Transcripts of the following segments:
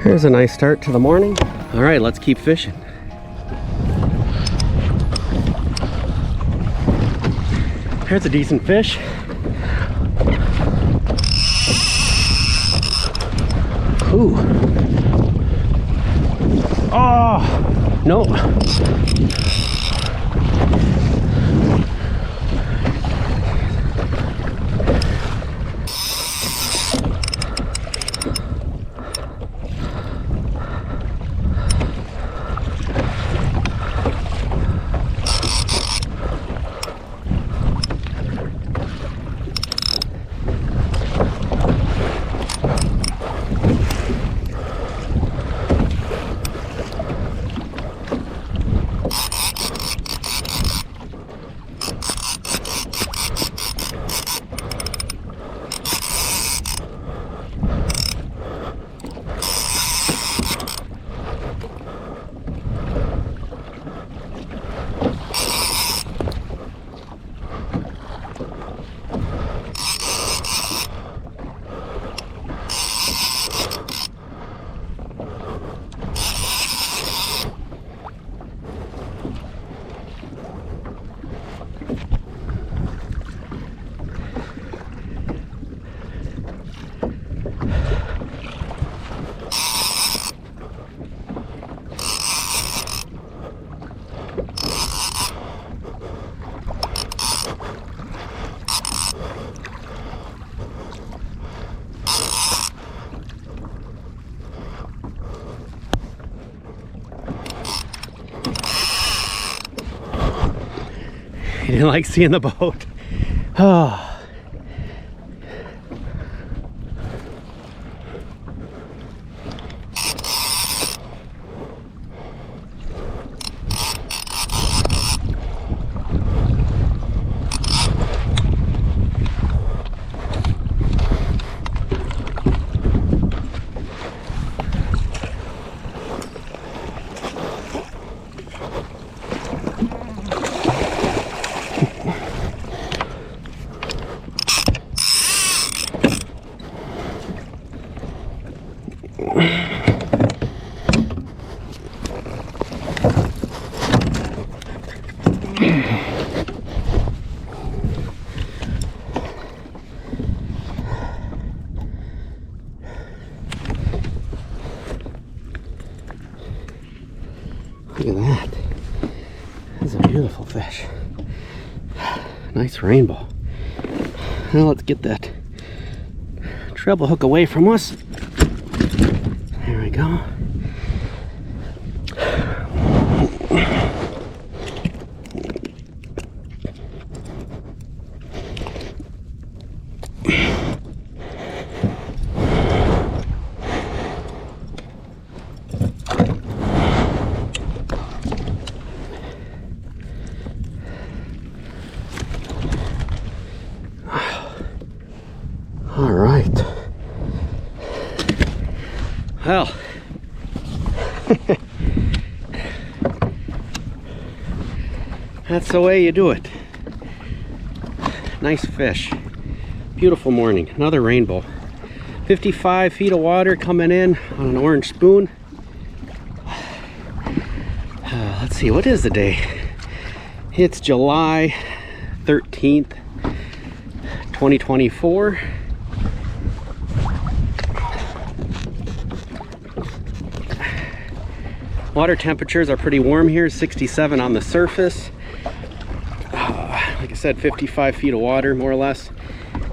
Here's a nice start to the morning. All right, let's keep fishing. Here's a decent fish. Ooh. Oh, no. You didn't like seeing the boat? Oh. Look at that. That's a beautiful fish. Nice rainbow. Now let's get that treble hook away from us. There we go. All right. Well, that's the way you do it. Nice fish. Beautiful morning. Another rainbow. 55 feet of water coming in on an orange spoon. Let's see, what is the day? It's July 13th, 2024. Water temperatures are pretty warm here, 67 on the surface. Like I said, 55 feet of water, more or less.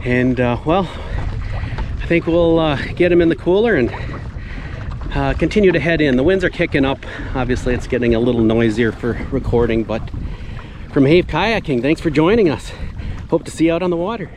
And well, I think we'll get them in the cooler and continue to head in. The winds are kicking up. Obviously, it's getting a little noisier for recording, but from Hobie Kayaking, thanks for joining us. Hope to see you out on the water.